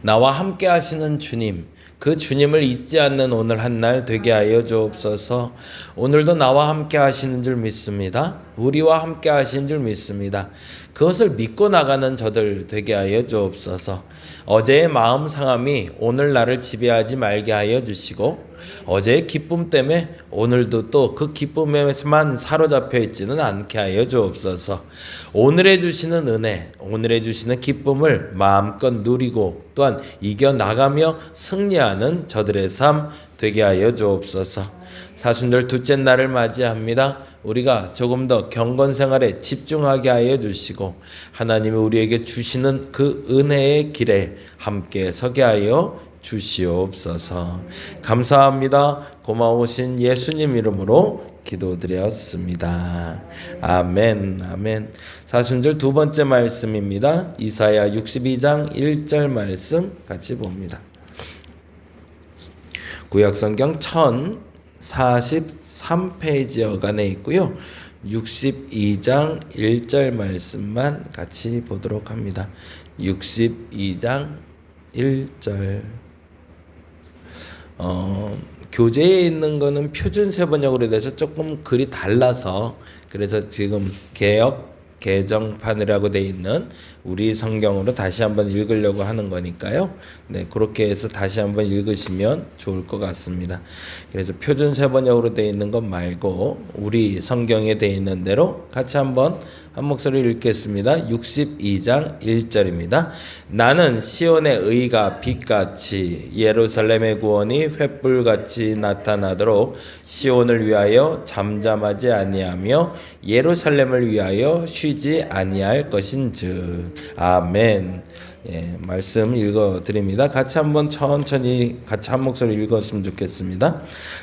나와 함께 하시는 주님, 그 주님을 잊지 않는 오늘 한 날 되게 하여 주옵소서. 오늘도 나와 함께 하시는 줄 믿습니다. 우리와 함께 하신 줄 믿습니다. 그것을 믿고 나가는 저들 되게 하여 주옵소서. 어제의 마음 상함이 오늘 나를 지배하지 말게 하여 주시고, 어제의 기쁨 때문에 오늘도 또 그 기쁨에만 사로잡혀 있지는 않게 하여 주옵소서. 오늘에 주시는 은혜, 오늘에 주시는 기쁨을 마음껏 누리고 또한 이겨나가며 승리하는 저들의 삶 되게 하여 주옵소서. 사순절 둘째 날을 맞이합니다. 우리가 조금 더 경건 생활에 집중하게 하여 주시고, 하나님이 우리에게 주시는 그 은혜의 길에 함께 서게 하여 주시옵소서. 감사합니다. 고마우신 예수님 이름으로 기도드렸습니다. 아멘, 아멘. 사순절 두 번째 말씀입니다. 이사야 62장 1절 말씀 같이 봅니다. 구약성경 1043페이지 여간에 있고요. 62장 1절 말씀만 같이 보도록 합니다. 62장 1절. 교재에 있는 거는 표준 세번역으로 돼서 조금 글이 달라서, 그래서 지금 개정판이라고 돼 있는 우리 성경으로 다시 한번 읽으려고 하는 거니까요. 네, 그렇게 해서 다시 한번 읽으시면 좋을 것 같습니다. 그래서 표준 세번역으로 돼 있는 것 말고 우리 성경에 돼 있는 대로 같이 한번 한 목소리 읽겠습니다. 62장 1절입니다. 나는 시온의 의가 빛같이 예루살렘의 구원이 횃불같이 나타나도록 시온을 위하여 잠잠하지 아니하며 예루살렘을 위하여 쉬지 아니할 것인즉. 아멘. 예, 말씀 읽어드립니다. 같이 한번 천천히 같이 한 목소리 읽었으면 좋겠습니다.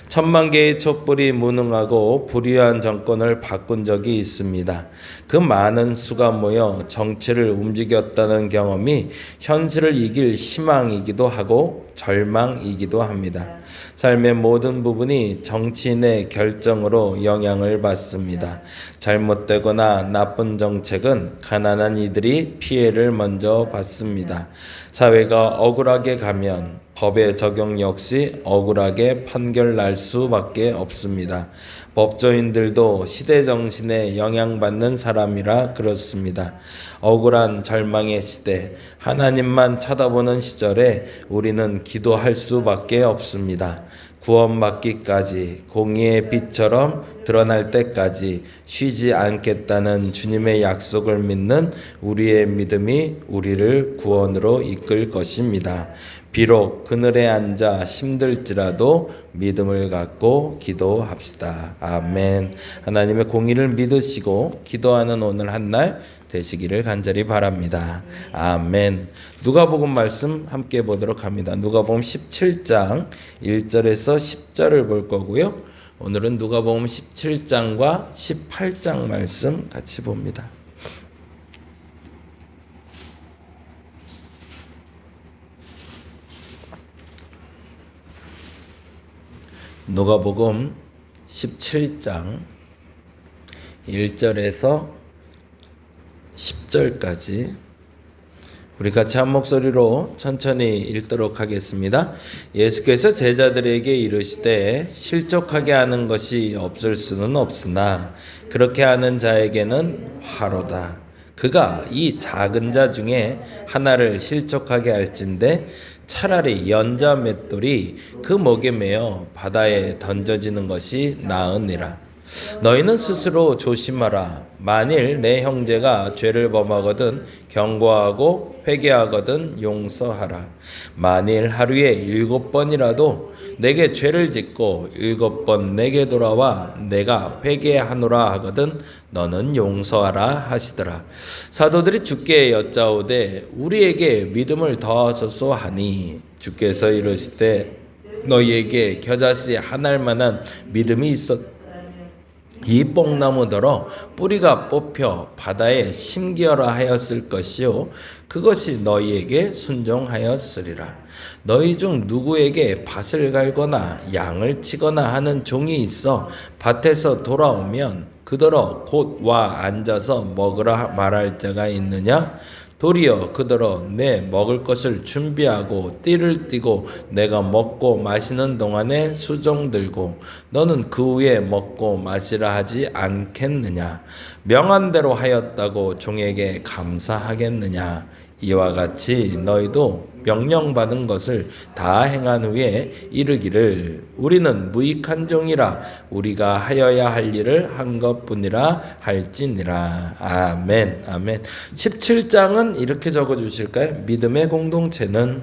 1000만 개의 촛불이 무능하고 불의한 정권을 바꾼 적이 있습니다. 그 많은 수가 모여 정치를 움직였다는 경험이 현실을 이길 희망이기도 하고 절망이기도 합니다. 삶의 모든 부분이 정치인의 결정으로 영향을 받습니다. 잘못되거나 나쁜 정책은 가난한 이들이 피해를 먼저 받습니다. 사회가 억울하게 가면 법의 적용 역시 억울하게 판결 날 수밖에 없습니다. 법조인들도 시대 정신에 영향받는 사람이라 그렇습니다. 억울한 절망의 시대, 하나님만 쳐다보는 시절에 우리는 기도할 수밖에 없습니다. 구원받기까지 공의의 빛처럼 드러날 때까지 쉬지 않겠다는 주님의 약속을 믿는 우리의 믿음이 우리를 구원으로 이끌 것입니다. 비록 그늘에 앉아 힘들지라도 믿음을 갖고 기도합시다. 아멘. 하나님의 공의를 믿으시고 기도하는 오늘 한 날 되시기를 간절히 바랍니다. 아멘. 누가복음 말씀 함께 보도록 합니다. 누가복음 17장 1절에서 10절을 볼 거고요. 오늘은 누가복음 17장과 18장 말씀 같이 봅니다. 누가복음 17장 1절에서 10절까지 우리 같이 한 목소리로 천천히 읽도록 하겠습니다. 예수께서 제자들에게 이르시되 실족하게 하는 것이 없을 수는 없으나 그렇게 하는 자에게는 화로다. 그가 이 작은 자 중에 하나를 실족하게 할진대 차라리 연자 맷돌이 그 목에 매어 바다에 던져지는 것이 나으니라. 너희는 스스로 조심하라. 만일 내 형제가 죄를 범하거든 경고하고 회개하거든 용서하라. 만일 하루에 7번이라도 내게 죄를 짓고 7번 내게 돌아와 내가 회개하노라 하거든 너는 용서하라 하시더라. 사도들이 주께 여짜오되 우리에게 믿음을 더하소서 하니 주께서 이르시되 너희에게 겨자씨 한 알만한 믿음이 있었 이 뽕나무더러 뿌리가 뽑혀 바다에 심기어라 하였을 것이요 그것이 너희에게 순종하였으리라. 너희 중 누구에게 밭을 갈거나 양을 치거나 하는 종이 있어 밭에서 돌아오면 그더러 곧 와 앉아서 먹으라 말할 자가 있느냐? 도리어 그더러 내 먹을 것을 준비하고 띠를 띠고 내가 먹고 마시는 동안에 수종 들고 너는 그 후에 먹고 마시라 하지 않겠느냐. 명한 대로 하였다고 종에게 감사하겠느냐. 이와 같이 너희도 명령받은 것을 다 행한 후에 이르기를 우리는 무익한 종이라 우리가 하여야 할 일을 한 것뿐이라 할지니라. 아멘. 아멘. 17장은 이렇게 적어 주실까요? 믿음의 공동체는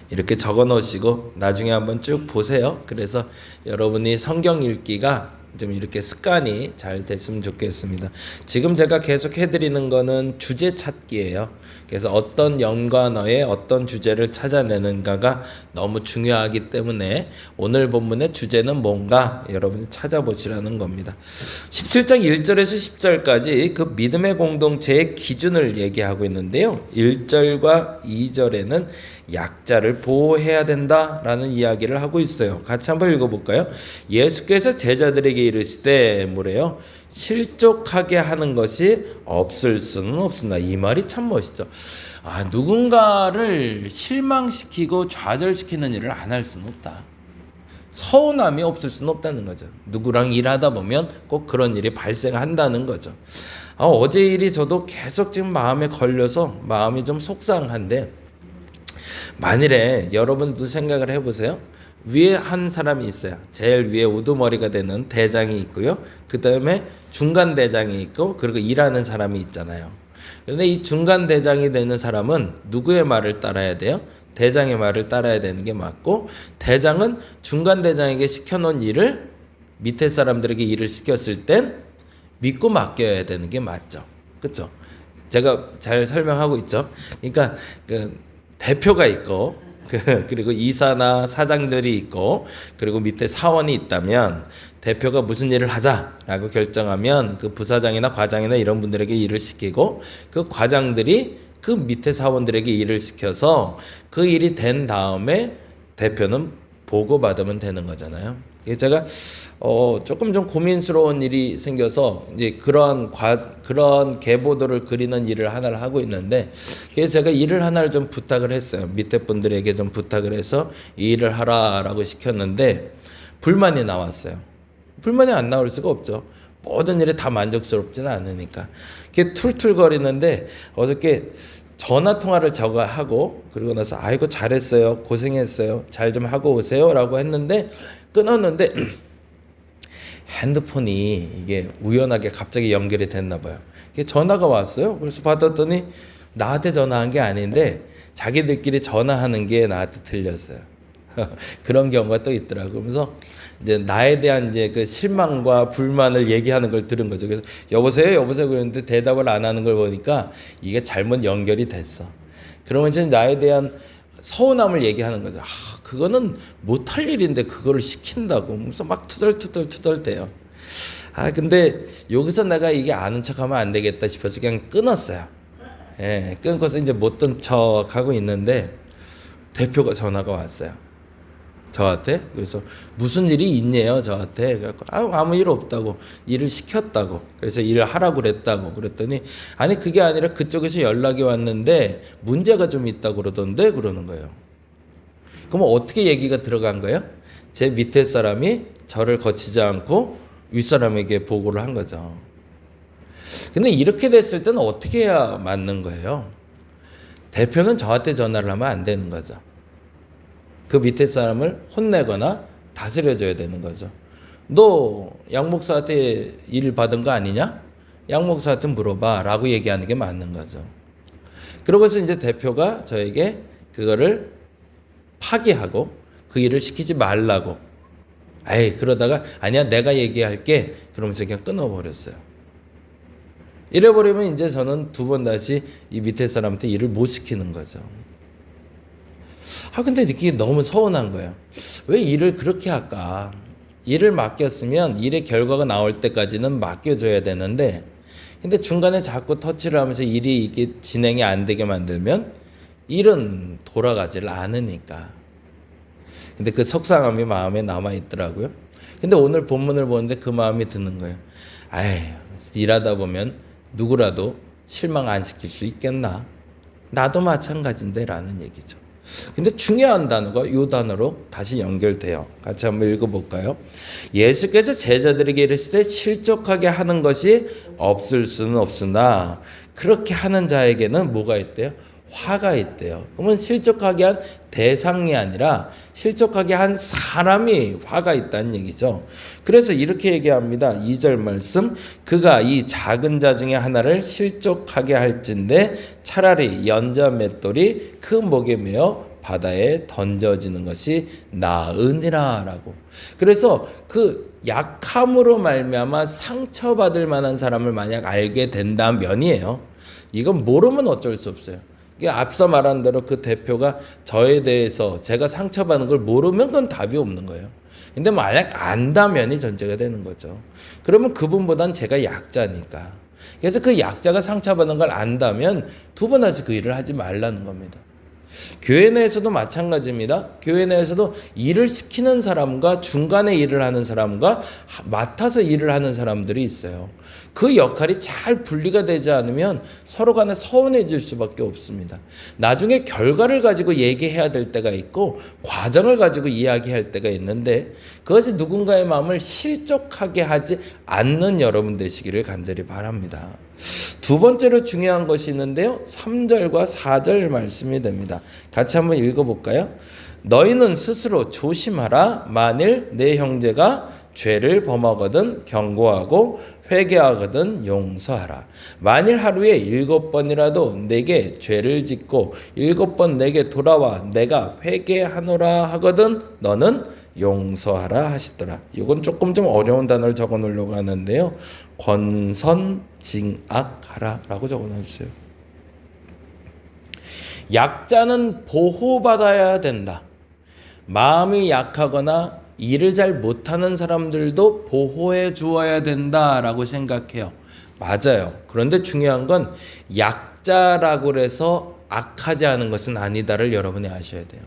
이렇게 적어 놓으시고 나중에 한번 쭉 보세요. 그래서 여러분이 성경 읽기가 좀 이렇게 습관이 잘 됐으면 좋겠습니다. 지금 제가 계속 해드리는 거는 주제 찾기예요. 그래서 어떤 연관어에 어떤 주제를 찾아내는가가 너무 중요하기 때문에 오늘 본문의 주제는 뭔가 여러분이 찾아보시라는 겁니다. 17장 1절에서 10절까지 그 믿음의 공동체의 기준을 얘기하고 있는데요. 1절과 2절에는 약자를 보호해야 된다라는 이야기를 하고 있어요. 같이 한번 읽어볼까요? 예수께서 제자들에게 이르시되 뭐래요? 실족하게 하는 것이 없을 수는 없으나. 이 말이 참 멋있죠. 누군가를 실망시키고 좌절시키는 일을 안 할 수는 없다. 서운함이 없을 수는 없다는 거죠. 누구랑 일하다 보면 꼭 그런 일이 발생한다는 거죠. 어제 일이 저도 계속 지금 마음에 걸려서 마음이 좀 속상한데, 만일에 여러분도 생각을 해보세요. 위에 한 사람이 있어요. 제일 위에 우두머리가 되는 대장이 있고요. 그 다음에 중간 대장이 있고, 그리고 일하는 사람이 있잖아요. 그런데 이 중간 대장이 되는 사람은 누구의 말을 따라야 돼요? 대장의 말을 따라야 되는 게 맞고, 대장은 중간 대장에게 시켜놓은 일을 밑에 사람들에게 일을 시켰을 땐 믿고 맡겨야 되는 게 맞죠. 그렇죠? 제가 잘 설명하고 있죠. 그러니까 대표가 있고 그리고 이사나 사장들이 있고 그리고 밑에 사원이 있다면 대표가 무슨 일을 하자라고 결정하면 그 부사장이나 과장이나 이런 분들에게 일을 시키고 그 과장들이 그 밑에 사원들에게 일을 시켜서 그 일이 된 다음에 대표는 보고받으면 되는 거잖아요. 제가 조금 좀 고민스러운 일이 생겨서 이제 그런 계보도를 그리는 일을 하나를 하고 있는데, 그래서 제가 일을 하나를 좀 부탁을 했어요. 밑에 분들에게 좀 부탁을 해서 이 일을 하라라고 시켰는데 불만이 나왔어요. 불만이 안 나올 수가 없죠. 모든 일이 다 만족스럽지는 않으니까. 그게 툴툴거리는데 어저께 전화 통화를 저거 하고 그리고 나서 아이고 잘했어요, 고생했어요, 잘 좀 하고 오세요라고 했는데 끊었는데 핸드폰이 이게 우연하게 갑자기 연결이 됐나 봐요. 전화가 왔어요. 그래서 받았더니 나한테 전화한 게 아닌데 자기들끼리 전화하는 게 나한테 들렸어요. 그런 경우가 또 있더라고요. 그러면서 이제 나에 대한 이제 그 실망과 불만을 얘기하는 걸 들은 거죠. 그래서 여보세요 그랬는데 대답을 안 하는 걸 보니까 이게 잘못 연결이 됐어. 그러면 이제 나에 대한 서운함을 얘기하는 거죠. 그거는 못할 일인데 그거를 시킨다고. 무슨 막 투덜투덜대요. 근데 여기서 내가 이게 아는 척하면 안 되겠다 싶어서 그냥 끊었어요. 끊고서 이제 못 든 척하고 있는데 대표가 전화가 왔어요. 저한테. 그래서 무슨 일이 있네요 저한테. 그래서 아무 일 없다고, 일을 시켰다고, 그래서 일을 하라고 그랬다고. 그랬더니 아니 그게 아니라 그쪽에서 연락이 왔는데 문제가 좀 있다고 그러던데, 그러는 거예요. 그럼 어떻게 얘기가 들어간 거예요? 제 밑에 사람이 저를 거치지 않고 윗사람에게 보고를 한 거죠. 근데 이렇게 됐을 때는 어떻게 해야 맞는 거예요? 대표는 저한테 전화를 하면 안 되는 거죠. 그 밑에 사람을 혼내거나 다스려줘야 되는 거죠. 너 양 목사한테 일 받은 거 아니냐? 양 목사한테 물어봐 라고 얘기하는 게 맞는 거죠. 그러고서 이제 대표가 저에게 그거를 파기하고 그 일을 시키지 말라고, 그러다가 아니야 내가 얘기할게 그러면서 그냥 끊어버렸어요. 이래버리면 이제 저는 두 번 다시 이 밑에 사람한테 일을 못 시키는 거죠. 근데 이게 너무 서운한 거예요. 왜 일을 그렇게 할까? 일을 맡겼으면 일의 결과가 나올 때까지는 맡겨줘야 되는데, 근데 중간에 자꾸 터치를 하면서 일이 이게 진행이 안 되게 만들면 일은 돌아가질 않으니까. 근데 그 속상함이 마음에 남아 있더라고요. 근데 오늘 본문을 보는데 그 마음이 드는 거예요. 아이, 일하다 보면 누구라도 실망 안 시킬 수 있겠나? 나도 마찬가지인데 라는 얘기죠. 근데 중요한 단어가 이 단어로 다시 연결돼요. 같이 한번 읽어볼까요? 예수께서 제자들에게 이르시되 실족하게 하는 것이 없을 수는 없으나 그렇게 하는 자에게는 뭐가 있대요? 화가 있대요. 그러면 실족하게 한 대상이 아니라 실족하게 한 사람이 화가 있다는 얘기죠. 그래서 이렇게 얘기합니다. 2절 말씀, 그가 이 작은 자 중에 하나를 실족하게 할진대 차라리 연자 맷돌이 그 목에 매어 바다에 던져지는 것이 나으니라 라고. 그래서 그 약함으로 말미암아 상처받을 만한 사람을 만약 알게 된다면이에요. 이건 모르면 어쩔 수 없어요. 앞서 말한 대로 그 대표가 저에 대해서 제가 상처받는 걸 모르면 그건 답이 없는 거예요. 근데 만약 안다면이 전제가 되는 거죠. 그러면 그분보단 제가 약자니까. 그래서 그 약자가 상처받는 걸 안다면 두 번 다시 그 일을 하지 말라는 겁니다. 교회 내에서도 마찬가지입니다. 교회 내에서도 일을 시키는 사람과 중간에 일을 하는 사람과 맡아서 일을 하는 사람들이 있어요. 그 역할이 잘 분리가 되지 않으면 서로 간에 서운해질 수밖에 없습니다. 나중에 결과를 가지고 얘기해야 될 때가 있고 과정을 가지고 이야기할 때가 있는데 그것이 누군가의 마음을 실족하게 하지 않는 여러분 되시기를 간절히 바랍니다. 두 번째로 중요한 것이 있는데요. 3절과 4절 말씀이 됩니다. 같이 한번 읽어볼까요? 너희는 스스로 조심하라. 만일 내 형제가 죄를 범하거든 경고하고 회개하거든 용서하라. 만일 하루에 7번이라도 내게 죄를 짓고 7번 내게 돌아와 내가 회개하노라 하거든 너는 용서하라 하시더라. 이건 조금 좀 어려운 단어를 적어 놓으려고 하는데요. 권선징악하라 라고 적어 놔주세요. 약자는 보호받아야 된다. 마음이 약하거나 일을 잘 못하는 사람들도 보호해 주어야 된다라고 생각해요. 맞아요. 그런데 중요한 건 약자라고 해서 악하지 않은 것은 아니다를 여러분이 아셔야 돼요.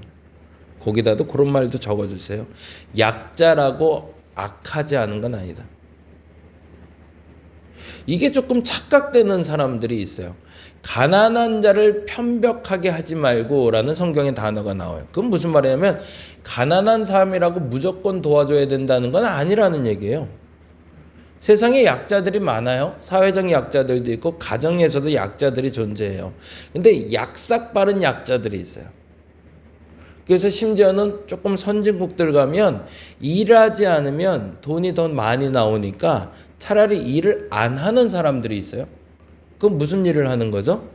거기다도 그런 말도 적어주세요. 약자라고 악하지 않은 건 아니다. 이게 조금 착각되는 사람들이 있어요. 가난한 자를 편벽하게 하지 말고 라는 성경의 단어가 나와요. 그건 무슨 말이냐면 가난한 사람이라고 무조건 도와줘야 된다는 건 아니라는 얘기예요. 세상에 약자들이 많아요. 사회적 약자들도 있고 가정에서도 약자들이 존재해요. 근데 약삭 빠른 약자들이 있어요. 그래서 심지어는 조금 선진국들 가면 일하지 않으면 돈이 더 많이 나오니까 차라리 일을 안 하는 사람들이 있어요. 그럼 무슨 일을 하는 거죠?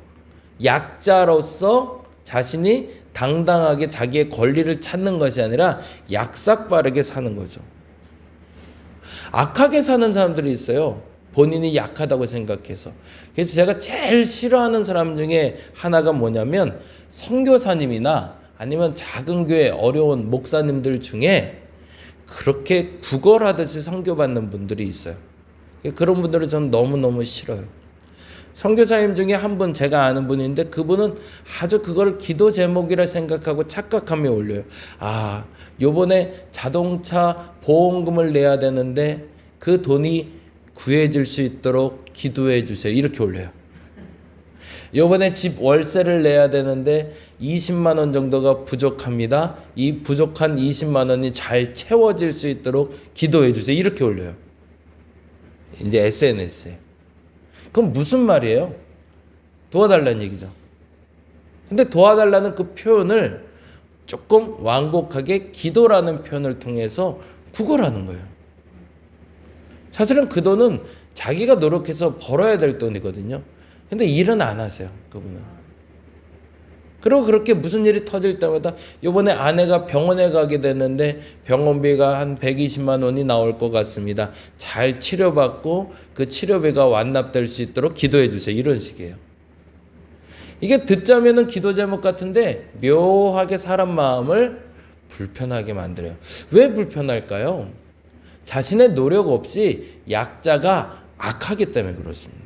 약자로서 자신이 당당하게 자기의 권리를 찾는 것이 아니라 약삭빠르게 사는 거죠. 악하게 사는 사람들이 있어요. 본인이 약하다고 생각해서. 그래서 제가 제일 싫어하는 사람 중에 하나가 뭐냐면 선교사님이나 아니면 작은 교회 어려운 목사님들 중에 그렇게 구걸하듯이 선교받는 분들이 있어요. 그런 분들은 저는 너무너무 싫어요. 선교사님 중에 한 분 제가 아는 분인데 그분은 아주 그걸 기도 제목이라 생각하고 착각하며 올려요. 아, 요번에 자동차 보험금을 내야 되는데 그 돈이 구해질 수 있도록 기도해 주세요. 이렇게 올려요. 요번에 집 월세를 내야 되는데 20만 원 정도가 부족합니다. 이 부족한 20만 원이 잘 채워질 수 있도록 기도해 주세요. 이렇게 올려요. 이제 SNS에. 그럼 무슨 말이에요? 도와달라는 얘기죠. 근데 도와달라는 그 표현을 조금 완곡하게 기도라는 표현을 통해서 구걸하는 거예요. 사실은 그 돈은 자기가 노력해서 벌어야 될 돈이거든요. 근데 일은 안 하세요, 그분은. 그리고 그렇게 무슨 일이 터질 때마다 이번에 아내가 병원에 가게 됐는데 병원비가 한 120만 원이 나올 것 같습니다. 잘 치료받고 그 치료비가 완납될 수 있도록 기도해 주세요. 이런 식이에요. 이게 듣자면은 기도 제목 같은데 묘하게 사람 마음을 불편하게 만들어요. 왜 불편할까요? 자신의 노력 없이 약자가 악하기 때문에 그렇습니다.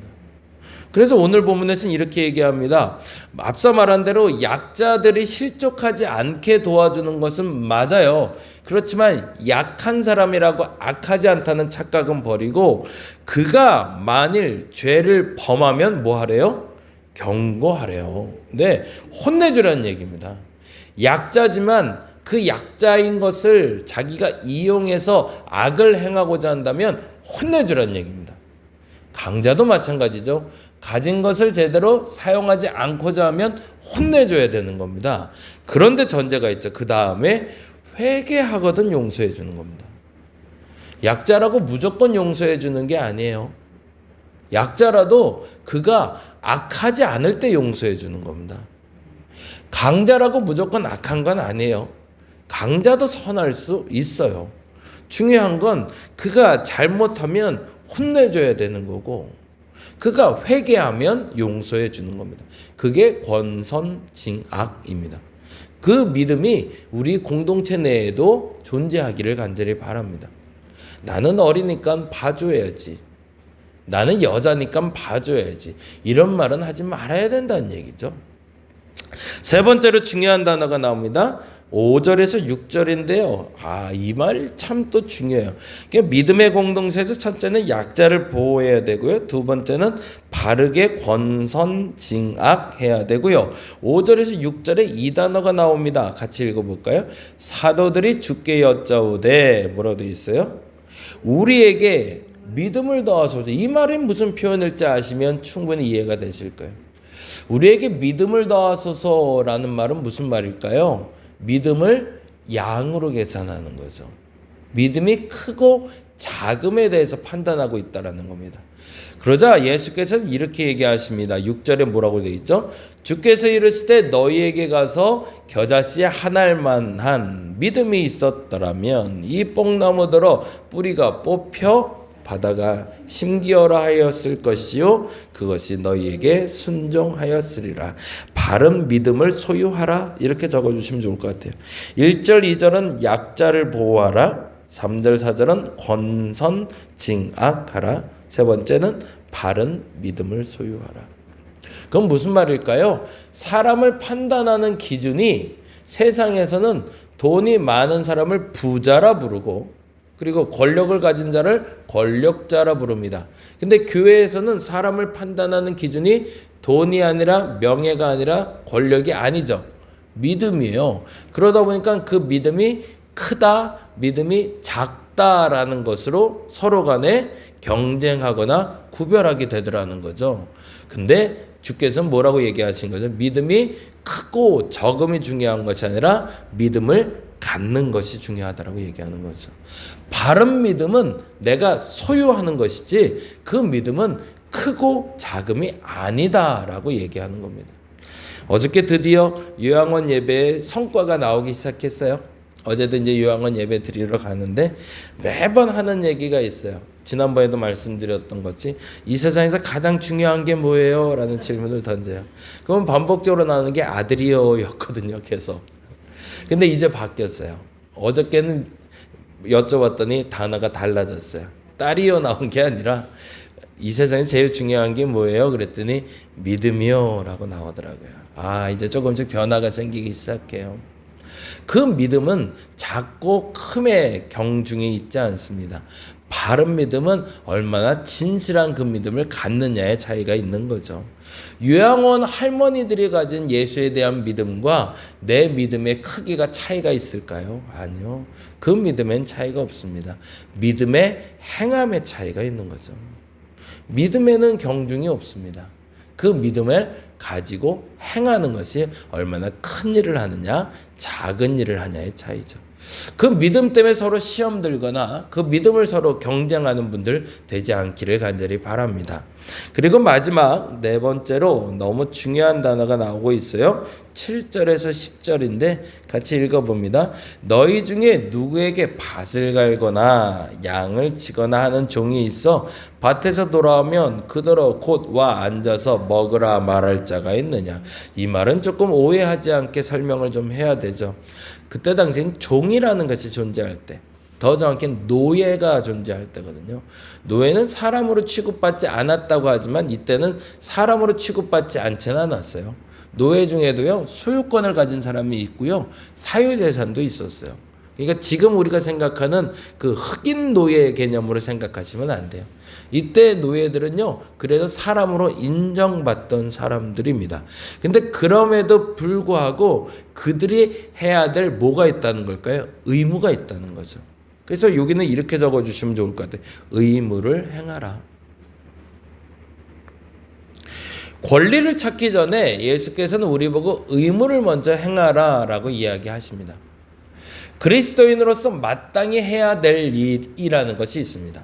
그래서 오늘 본문에서는 이렇게 얘기합니다. 앞서 말한 대로 약자들이 실족하지 않게 도와주는 것은 맞아요. 그렇지만 약한 사람이라고 악하지 않다는 착각은 버리고 그가 만일 죄를 범하면 뭐 하래요? 경고하래요. 네, 혼내주라는 얘기입니다. 약자지만 그 약자인 것을 자기가 이용해서 악을 행하고자 한다면 혼내주라는 얘기입니다. 강자도 마찬가지죠. 가진 것을 제대로 사용하지 않고자 하면 혼내줘야 되는 겁니다. 그런데 전제가 있죠. 그 다음에 회개하거든 용서해 주는 겁니다. 약자라고 무조건 용서해 주는 게 아니에요. 약자라도 그가 악하지 않을 때 용서해 주는 겁니다. 강자라고 무조건 악한 건 아니에요. 강자도 선할 수 있어요. 중요한 건 그가 잘못하면 혼내줘야 되는 거고 그가 회개하면 용서해 주는 겁니다. 그게 권선징악입니다. 그 믿음이 우리 공동체 내에도 존재하기를 간절히 바랍니다. 나는 어리니까 봐줘야지. 나는 여자니까 봐줘야지. 이런 말은 하지 말아야 된다는 얘기죠. 세 번째로 중요한 단어가 나옵니다. 5절에서 6절인데요. 이 말 참 또 중요해요. 그러니까 믿음의 공동체에서 첫째는 약자를 보호해야 되고요. 두 번째는 바르게 권선징악해야 되고요. 5절에서 6절에 이 단어가 나옵니다. 같이 읽어볼까요? 사도들이 주께 여짜오되 뭐라고 되어 있어요? 우리에게 믿음을 더하소서. 이 말이 무슨 표현일지 아시면 충분히 이해가 되실 거예요. 우리에게 믿음을 더하소서라는 말은 무슨 말일까요? 믿음을 양으로 계산하는 거죠. 믿음이 크고 작음에 대해서 판단하고 있다는 겁니다. 그러자 예수께서는 이렇게 얘기하십니다. 6절에 뭐라고 되어 있죠? 주께서 이르실 때 너희에게 가서 겨자씨 한 알만한 믿음이 있었더라면 이 뽕나무들어 뿌리가 뽑혀 바다가 심기어라 하였을 것이요 그것이 너희에게 순종하였으리라. 바른 믿음을 소유하라. 이렇게 적어주시면 좋을 것 같아요. 1절 2절은 약자를 보호하라. 3절 4절은 권선징악하라. 세 번째는 바른 믿음을 소유하라. 그건 무슨 말일까요? 사람을 판단하는 기준이 세상에서는 돈이 많은 사람을 부자라 부르고 그리고 권력을 가진 자를 권력자라 부릅니다. 근데 교회에서는 사람을 판단하는 기준이 돈이 아니라 명예가 아니라 권력이 아니죠. 믿음이에요. 그러다 보니까 그 믿음이 크다, 믿음이 작다라는 것으로 서로 간에 경쟁하거나 구별하게 되더라는 거죠. 근데 주께서는 뭐라고 얘기하신 거죠? 믿음이 크고 적음이 중요한 것이 아니라 믿음을 갖는 것이 중요하다라고 얘기하는 거죠. 바른 믿음은 내가 소유하는 것이지 그 믿음은 크고 작음이 아니다라고 얘기하는 겁니다. 어저께 드디어 요양원 예배에 성과가 나오기 시작했어요. 어제도 이제 요양원 예배 드리러 가는데 매번 하는 얘기가 있어요. 지난번에도 말씀드렸던 것이 이 세상에서 가장 중요한 게 뭐예요? 라는 질문을 던져요. 그러면 반복적으로 나오는 게 아들이요 였거든요. 계속. 근데 이제 바뀌었어요. 어저께는 여쭤봤더니 단어가 달라졌어요. 딸이요 나온 게 아니라 이 세상에 제일 중요한 게 뭐예요? 그랬더니 믿음이요 라고 나오더라고요. 이제 조금씩 변화가 생기기 시작해요. 그 믿음은 작고 큼의 경중이 있지 않습니다. 바른 믿음은 얼마나 진실한 그 믿음을 갖느냐의 차이가 있는 거죠. 요양원 할머니들이 가진 예수에 대한 믿음과 내 믿음의 크기가 차이가 있을까요? 아니요. 그 믿음엔 차이가 없습니다. 믿음의 행함의 차이가 있는 거죠. 믿음에는 경중이 없습니다. 그 믿음을 가지고 행하는 것이 얼마나 큰 일을 하느냐, 작은 일을 하냐의 차이죠. 그 믿음 때문에 서로 시험 들거나 그 믿음을 서로 경쟁하는 분들 되지 않기를 간절히 바랍니다. 그리고 마지막 네 번째로 너무 중요한 단어가 나오고 있어요. 7절에서 10절인데 같이 읽어봅니다. 너희 중에 누구에게 밭을 갈거나 양을 치거나 하는 종이 있어 밭에서 돌아오면 그더러 곧 와 앉아서 먹으라 말할 자가 있느냐. 이 말은 조금 오해하지 않게 설명을 좀 해야 되죠. 그때 당시엔 종이라는 것이 존재할 때 더 정확히는 노예가 존재할 때거든요. 노예는 사람으로 취급받지 않았다고 하지만 이때는 사람으로 취급받지 않지는 않았어요. 노예 중에도요, 소유권을 가진 사람이 있고요, 사유재산도 있었어요. 그러니까 지금 우리가 생각하는 그 흑인 노예 개념으로 생각하시면 안 돼요. 이때 노예들은요, 그래도 사람으로 인정받던 사람들입니다. 근데 그럼에도 불구하고 그들이 해야 될 뭐가 있다는 걸까요? 의무가 있다는 거죠. 그래서 여기는 이렇게 적어주시면 좋을 것 같아요. 의무를 행하라. 권리를 찾기 전에 예수께서는 우리 보고 의무를 먼저 행하라 라고 이야기하십니다. 그리스도인으로서 마땅히 해야 될 일이라는 것이 있습니다.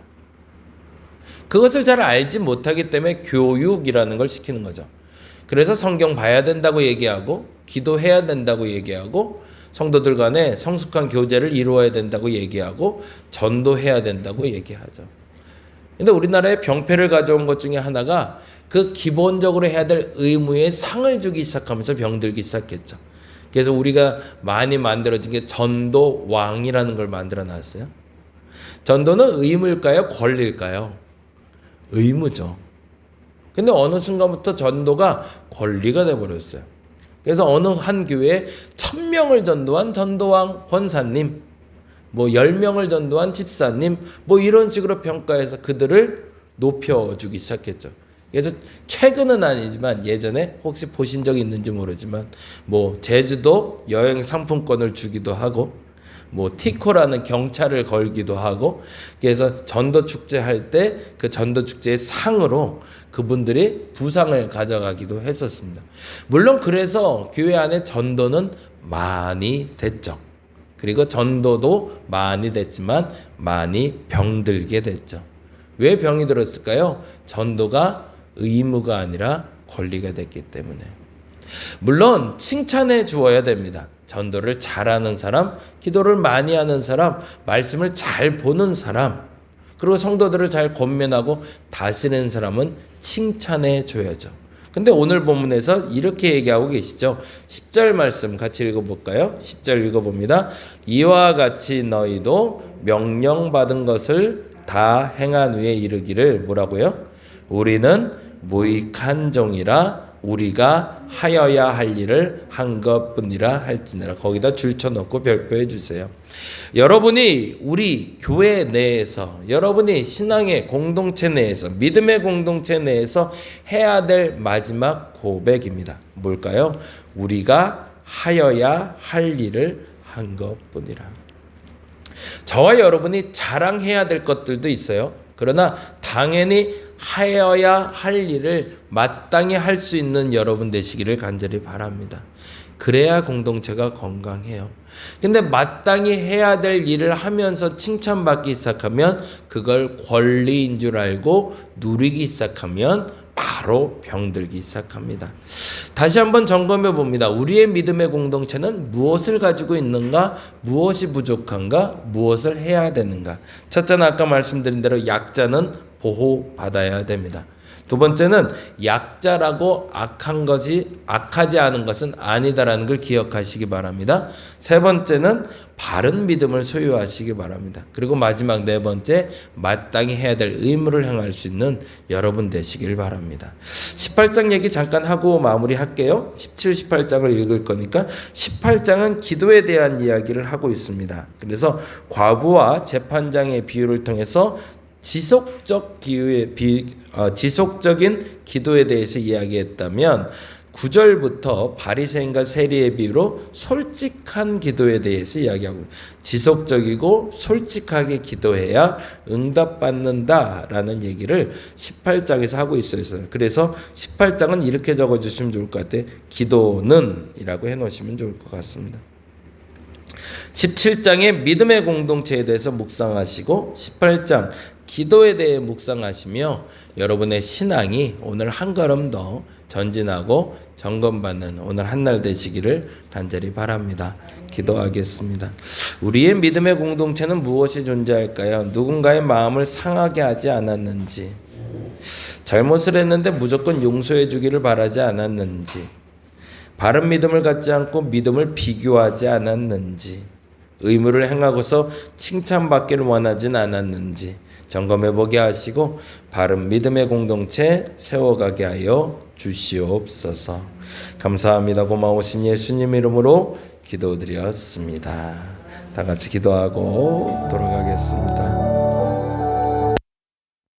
그것을 잘 알지 못하기 때문에 교육이라는 걸 시키는 거죠. 그래서 성경 봐야 된다고 얘기하고 기도해야 된다고 얘기하고 성도들 간에 성숙한 교제를 이루어야 된다고 얘기하고 전도해야 된다고 얘기하죠. 근데 우리나라에 병폐를 가져온 것 중에 하나가 그 기본적으로 해야 될 의무에 상을 주기 시작하면서 병들기 시작했죠. 그래서 우리가 많이 만들어진 게 전도왕이라는 걸 만들어 놨어요. 전도는 의무일까요? 권리일까요? 의무죠. 근데 어느 순간부터 전도가 권리가 돼버렸어요. 그래서 어느 한 교회에 1000명을 전도한 전도왕 권사님, 뭐 10명을 전도한 집사님, 뭐 이런 식으로 평가해서 그들을 높여주기 시작했죠. 그래서 최근은 아니지만 예전에 혹시 보신 적 있는지 모르지만 뭐 제주도 여행 상품권을 주기도 하고 뭐 티코라는 경찰을 걸기도 하고 그래서 전도 축제 할 때 그 전도 축제의 상으로 그분들이 부상을 가져가기도 했었습니다. 물론 그래서 교회 안에 전도는 많이 됐죠. 그리고 전도도 많이 됐지만 많이 병들게 됐죠. 왜 병이 들었을까요? 전도가 의무가 아니라 권리가 됐기 때문에. 물론 칭찬해 주어야 됩니다. 전도를 잘하는 사람, 기도를 많이 하는 사람, 말씀을 잘 보는 사람, 그리고 성도들을 잘 권면하고 다스리는 사람은 칭찬해 줘야죠. 근데 오늘 본문에서 이렇게 얘기하고 계시죠. 10절 말씀 같이 읽어볼까요? 10절 읽어봅니다. 이와 같이 너희도 명령받은 것을 다 행한 후에 이르기를 뭐라고요? 우리는 무익한 종이라 우리가 하여야 할 일을 한 것뿐이라 할지니라. 거기다 줄쳐놓고 별표해 주세요. 여러분이 우리 교회 내에서, 여러분이 신앙의 공동체 내에서, 믿음의 공동체 내에서 해야 될 마지막 고백입니다. 뭘까요? 우리가 하여야 할 일을 한 것뿐이라. 저와 여러분이 자랑해야 될 것들도 있어요. 그러나 당연히 하여야 할 일을 마땅히 할 수 있는 여러분 되시기를 간절히 바랍니다. 그래야 공동체가 건강해요. 근데 마땅히 해야 될 일을 하면서 칭찬받기 시작하면 그걸 권리인 줄 알고 누리기 시작하면 바로 병들기 시작합니다. 다시 한번 점검해 봅니다. 우리의 믿음의 공동체는 무엇을 가지고 있는가? 무엇이 부족한가? 무엇을 해야 되는가? 첫째는 아까 말씀드린 대로 약자는 보호받아야 됩니다. 두 번째는 약자라고 악하지 않은 것은 아니다라는 걸 기억하시기 바랍니다. 세 번째는 바른 믿음을 소유하시기 바랍니다. 그리고 마지막 네 번째, 마땅히 해야 될 의무를 행할 수 있는 여러분 되시길 바랍니다. 18장 얘기 잠깐 하고 마무리할게요. 17, 18장을 읽을 거니까 18장은 기도에 대한 이야기를 하고 있습니다. 그래서 과부와 재판장의 비유를 통해서 지속적인 기도에 대해서 이야기했다면 9절부터 바리새인과 세리의 비유로 솔직한 기도에 대해서 이야기하고 지속적이고 솔직하게 기도해야 응답받는다라는 얘기를 18장에서 하고 있어요. 그래서 18장은 이렇게 적어주시면 좋을 것 같아요. 기도는 이라고 해놓으시면 좋을 것 같습니다. 17장의 믿음의 공동체에 대해서 묵상하시고 18장 기도에 대해 묵상하시며 여러분의 신앙이 오늘 한 걸음 더 전진하고 점검받는 오늘 한날 되시기를 간절히 바랍니다. 기도하겠습니다. 우리의 믿음의 공동체는 무엇이 존재할까요? 누군가의 마음을 상하게 하지 않았는지, 잘못을 했는데 무조건 용서해 주기를 바라지 않았는지, 바른 믿음을 갖지 않고 믿음을 비교하지 않았는지, 의무를 행하고서 칭찬받기를 원하진 않았는지 점검해 보게 하시고 바른 믿음의 공동체 세워가게 하여 주시옵소서. 감사합니다. 고마우신 예수님 이름으로 기도드렸습니다. 다 같이 기도하고 돌아가겠습니다.